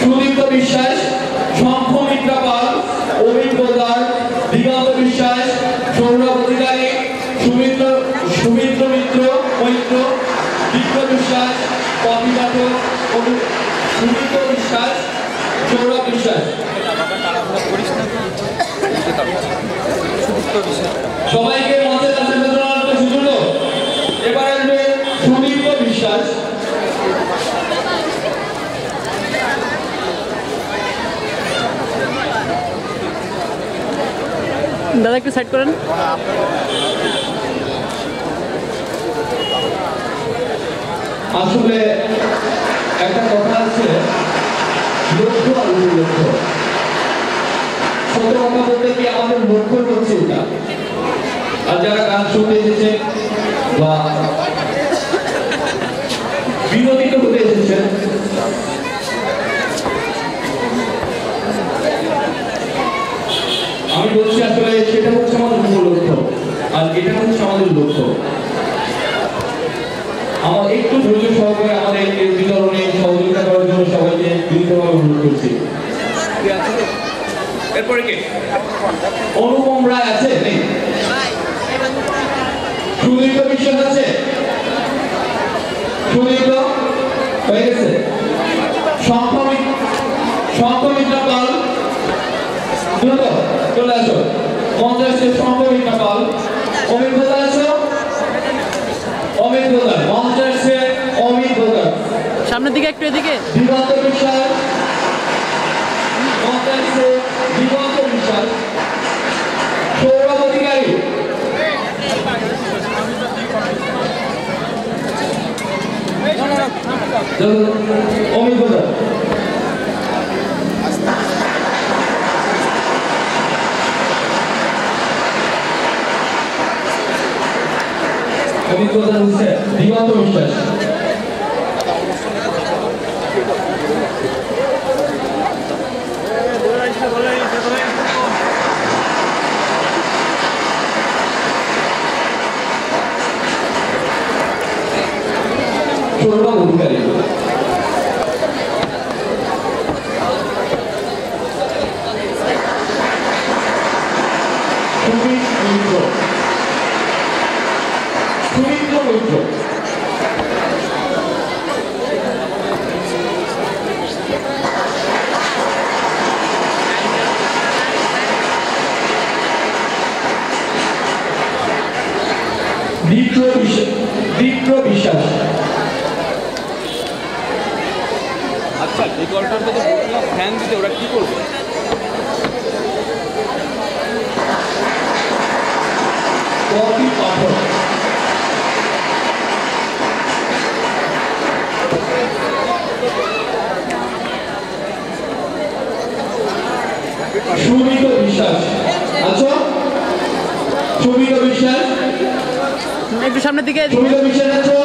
সুদীপ্ত বিশ্বাস, শঙ্খ মিত্রা পাল, অভিজ্ঞতার, দিগন্ত বিশ্বাস, সৌরভ অধিকারী, সুমিত্র মৈত্র, দীপ্ত বিশ্বাস, কবি পাঠক, সুমিত্র বিশ্বাস, সৌরভ বিশ্বাস। সবাইকে মঞ্চে সুযোগ। এবার আসবে সুদীপ্ত বিশ্বাস। দাদা একটু সাইড করেন। আসলে একটা কথা আছে, লক্ষ্য আর লক্ষ্য। সত্য কথা বলতে কি আমাদের লক্ষ্য হচ্ছে এটা। আর যারা গান শুনতে এসেছে বা বিনোদিত হতে এসেছেন, আমি বলছি আসলে সেটা হচ্ছে আমাদের মূল লক্ষ্য, আর এটা হচ্ছে আমাদের লক্ষ্য। আমার একটু ধৈর্য সহকারে আমাদের এই বিতরণে সহযোগিতা করার জন্য সবাইকে বিনীতভাবে অনুরোধ করছি। এরপরে কে? অনুপম রায় আছে? নেই। সুদীপ্ত বিশ্বাস আছে? সুদীপ্ত হয়ে গেছে। শঙ্খ মিত্রা পাল, দ্রুত চলে আসো। মঞ্চে আসছে শঙ্খ মিত্রা পাল। অভিজ্ঞতা আছো? অভিজ্ঞতা মঞ্চে আসছে অভিজ্ঞতা। সামনের দিকে একটু এদিকে। দিগন্ত বিশ্বাস, মঞ্চে আসছে দিগন্ত বিশ্বাস। সৌরভ অধিকারী, অভিজ্ঞতা। অভিজ্ঞতা হচ্ছে দিগন্ত বিশ্বাস। সৌরভ অধিকারী। সুমিত্র মৈত্র। দীপ্ত বিশ্বাস। আচ্ছা, এই দলটার তো ফ্যান দিতে ওরা কি করবে? কবি পাঠক। সুমিত বিশ্বাস। আচ্ছা, সুমিত বিশ্বাস একটু সামনের দিকে। সুমিত বিশ্বাস আছো?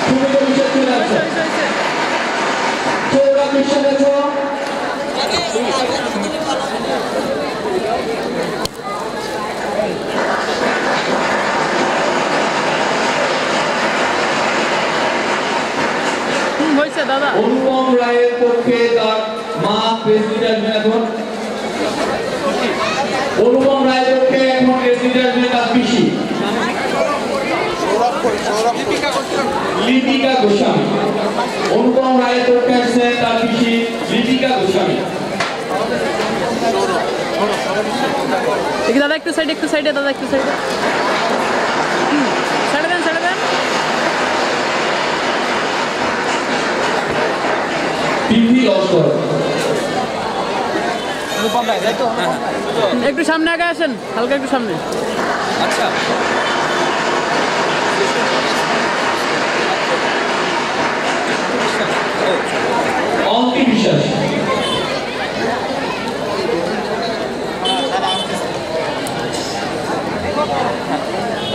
সুমিত বিশ্বাস চলে আসছে। সৌরভ বিশ্বাস আছো? হয়েছে দাদা। অনুপম রায়ের পক্ষে তার মা প্রেসিডেন্ট এখন। অনুপম রায়ের পক্ষে এখন প্রেসিডেন্ট তার পিসি লিপিকা গোস্বামী। অনুপম রায়ের পক্ষে আসছে তার পিসি লিপিকা গোস্বামী। দাদা একটু সাইডে দাদা একটু সাইডে। ছেড়ে দেন। পিপি লস্কর। একটু সামনে আগে আসেন, হালকা একটু সামনে। আচ্ছা, অন্তি বিশ্বাস।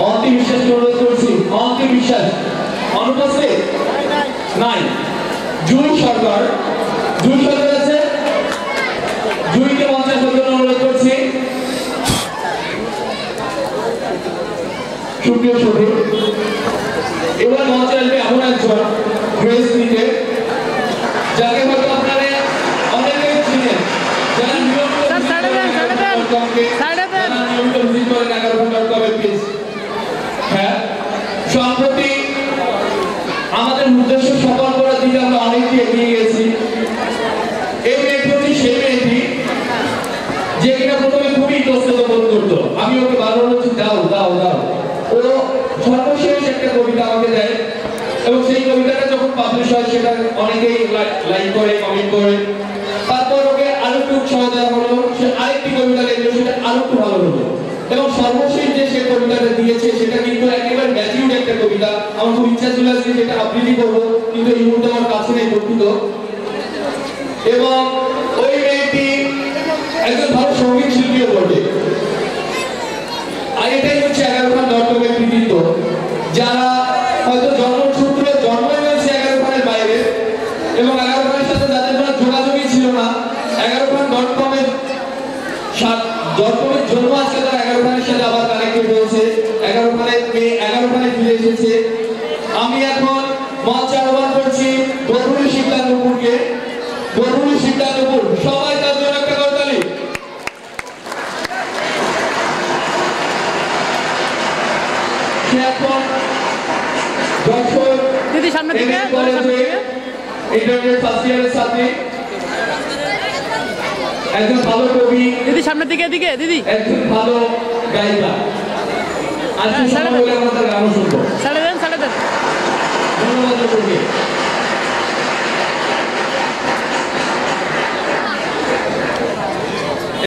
অন্তি বিশ্বাসকে অনুরোধ করছি। অন্তি বিশ্বাস অনুপস্থিত নাই। জুই সরকার আছে? জুইকে মঞ্চে আসার জন্য অনুরোধ করছি। সুপ্রিয় সুধী, এবার মঞ্চে আসবে এমন একজন প্রেস নিতে সেটা অনেকেই লাইক করে, কমেন্ট করে। তারপর ওকে আরো একটু উৎসাহ দেওয়া হলো, সে আরেকটি কবিতা লিখলো, সেটা আরো একটু ভালো হলো। এবং সর্বশেষ যে সে কবিতাটা দিয়েছে সেটা কিন্তু একেবারে ম্যাচিউরড একটা কবিতা। আমার খুব ইচ্ছা ছিল যে সেটা আবৃত্তি করবো, কিন্তু এই মুহূর্তে আমার কাছে নেই, দুঃখিত। এবং ওই মেয়েটি একজন ভালো সঙ্গীত শিল্পীও বটে। আর এটাই হচ্ছে 11 খান দর্শকের কৃতিত্ব, যারা হয়তো জন্মসূত্রে জন্মই হয়েছে 11 খানের বাইরে, এবং 11 খানের সাথে যাদের কোনো যোগাযোগই ছিল না, 11 খান .com-এর জন্ম আজকে তারা 11 খানের সাথে আবার কানেক্টেড হয়েছে, 11 খানের মেয়ে 11 খানে ফিরে এসেছে। আমি এখন মঞ্চে আহ্বান করছি গরুলি সিদ্ধান্তপুরকে। গরুলি সিদ্ধান্তপুর, সবাই তার জন্য একটা করতালি। সে এখন দিদি সামনে দিকে, ইন্টারমিডিয়েট ফার্স্ট ইয়ারের ছাত্রী, একজন ভালো কবি, দিদি সামনের দিকে, এদিকে দিদি, একজন ভালো গায়িকা। আজকে সময় হলে আমরা তার গানও শুনবো।